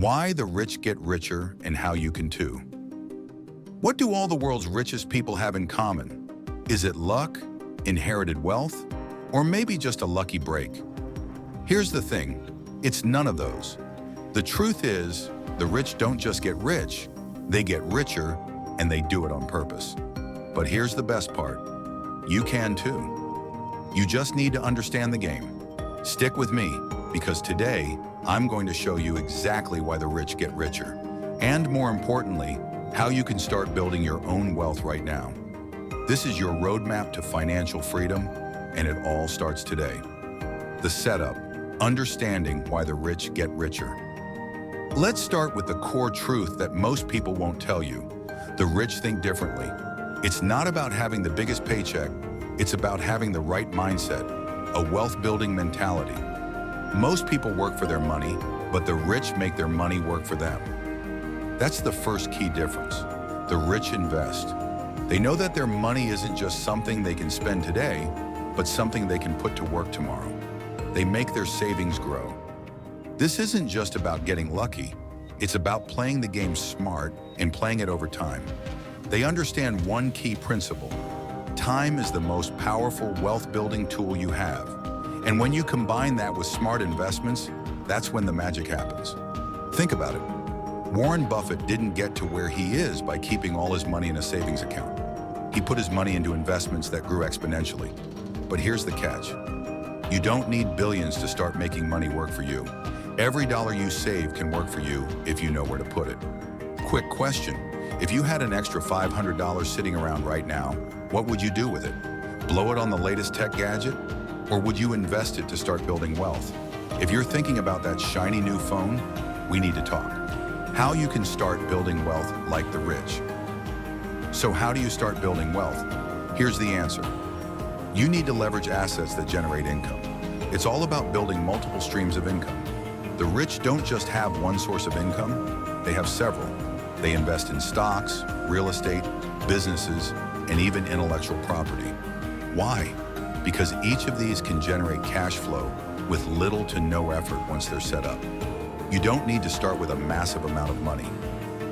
Why the rich get richer and how you can too. What do all the world's richest people have in common? Is it luck, inherited wealth, or maybe just a lucky break? Here's the thing, it's none of those. The truth is, the rich don't just get rich, they get richer, and they do it on purpose. But here's the best part, you can too. You just need to understand the game. Stick with me, because today, I'm going to show you exactly why the rich get richer, and more importantly, how you can start building your own wealth right now. This is your roadmap to financial freedom, and it all starts today. The setup, understanding why the rich get richer. Let's start with the core truth that most people won't tell you. The rich think differently. It's not about having the biggest paycheck, it's about having the right mindset, a wealth-building mentality. Most people work for their money, but the rich make their money work for them. That's the first key difference. The rich invest. They know that their money isn't just something they can spend today, but something they can put to work tomorrow. They make their savings grow. This isn't just about getting lucky. It's about playing the game smart and playing it over time. They understand one key principle. Time is the most powerful wealth-building tool you have. And when you combine that with smart investments, that's when the magic happens. Think about it. Warren Buffett didn't get to where he is by keeping all his money in a savings account. He put his money into investments that grew exponentially. But here's the catch. You don't need billions to start making money work for you. Every dollar you save can work for you if you know where to put it. Quick question. If you had an extra $500 sitting around right now, what would you do with it? Blow it on the latest tech gadget? Or would you invest it to start building wealth? If you're thinking about that shiny new phone, we need to talk. How you can start building wealth like the rich. So how do you start building wealth? Here's the answer. You need to leverage assets that generate income. It's all about building multiple streams of income. The rich don't just have one source of income, they have several. They invest in stocks, real estate, businesses, and even intellectual property. Why? Because each of these can generate cash flow with little to no effort once they're set up. You don't need to start with a massive amount of money.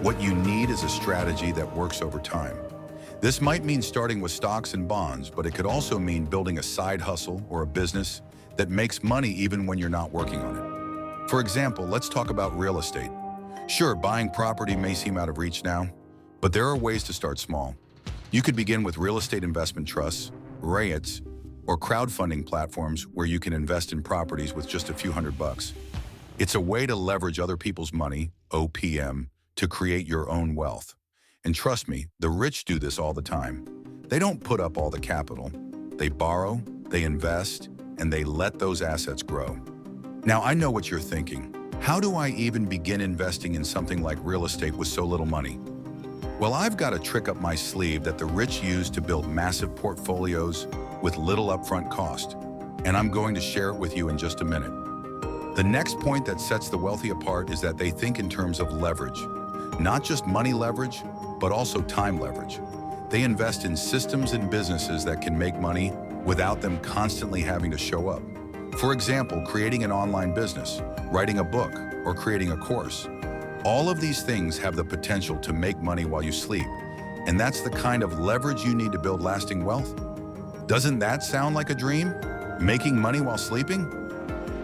What you need is a strategy that works over time. This might mean starting with stocks and bonds, but it could also mean building a side hustle or a business that makes money even when you're not working on it. For example, let's talk about real estate. Sure, buying property may seem out of reach now, but there are ways to start small. You could begin with real estate investment trusts, REITs, or crowdfunding platforms where you can invest in properties with just a few $100. It's a way to leverage other people's money, OPM, to create your own wealth. And trust me, the rich do this all the time. They don't put up all the capital. They borrow, they invest, and they let those assets grow. Now, I know what you're thinking. How do I even begin investing in something like real estate with so little money? Well, I've got a trick up my sleeve that the rich use to build massive portfolios with little upfront cost, and I'm going to share it with you in just a minute. The next point that sets the wealthy apart is that they think in terms of leverage. Not just money leverage, but also time leverage. They invest in systems and businesses that can make money without them constantly having to show up. For example, creating an online business, writing a book, or creating a course. All of these things have the potential to make money while you sleep, and that's the kind of leverage you need to build lasting wealth. Doesn't that sound like a dream? Making money while sleeping?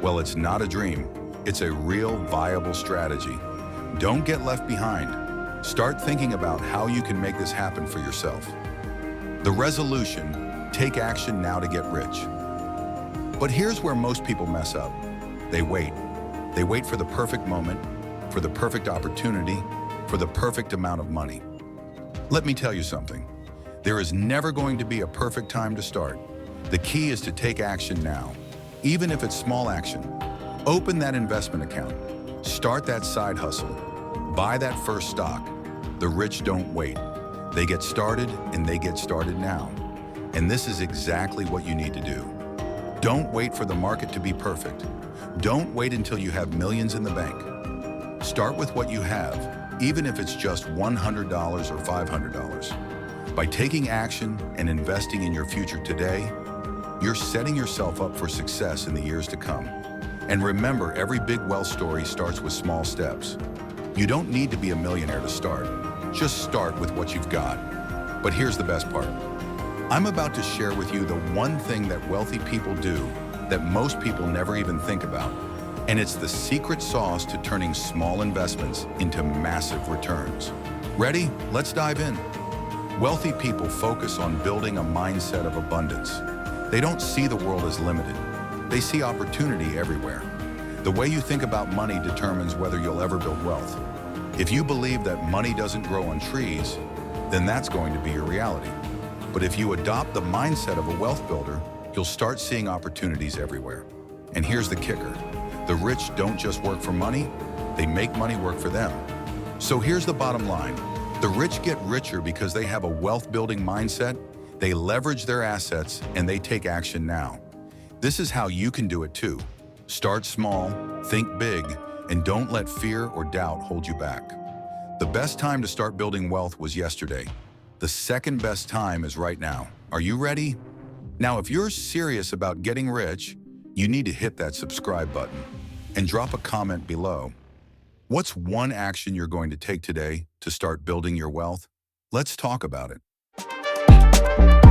Well, it's not a dream. It's a real viable strategy. Don't get left behind. Start thinking about how you can make this happen for yourself. The resolution, take action now to get rich. But here's where most people mess up. They wait. They wait for the perfect moment, for the perfect opportunity, for the perfect amount of money. Let me tell you something. There is never going to be a perfect time to start. The key is to take action now, even if it's small action. Open that investment account. Start that side hustle. Buy that first stock. The rich don't wait. They get started, and they get started now. And this is exactly what you need to do. Don't wait for the market to be perfect. Don't wait until you have millions in the bank. Start with what you have, even if it's just $100 or $500. By taking action and investing in your future today, you're setting yourself up for success in the years to come. And remember, every big wealth story starts with small steps. You don't need to be a millionaire to start. Just start with what you've got. But here's the best part. I'm about to share with you the one thing that wealthy people do that most people never even think about. And it's the secret sauce to turning small investments into massive returns. Ready? Let's dive in. Wealthy people focus on building a mindset of abundance. They don't see the world as limited. They see opportunity everywhere. The way you think about money determines whether you'll ever build wealth. If you believe that money doesn't grow on trees, then that's going to be your reality. But if you adopt the mindset of a wealth builder, you'll start seeing opportunities everywhere. And here's the kicker. The rich don't just work for money, they make money work for them. So here's the bottom line. The rich get richer because they have a wealth-building mindset, they leverage their assets, and they take action now. This is how you can do it too. Start small, think big, and don't let fear or doubt hold you back. The best time to start building wealth was yesterday. The second best time is right now. Are you ready? Now, if you're serious about getting rich, you need to hit that subscribe button and drop a comment below. What's one action you're going to take today to start building your wealth? Let's talk about it.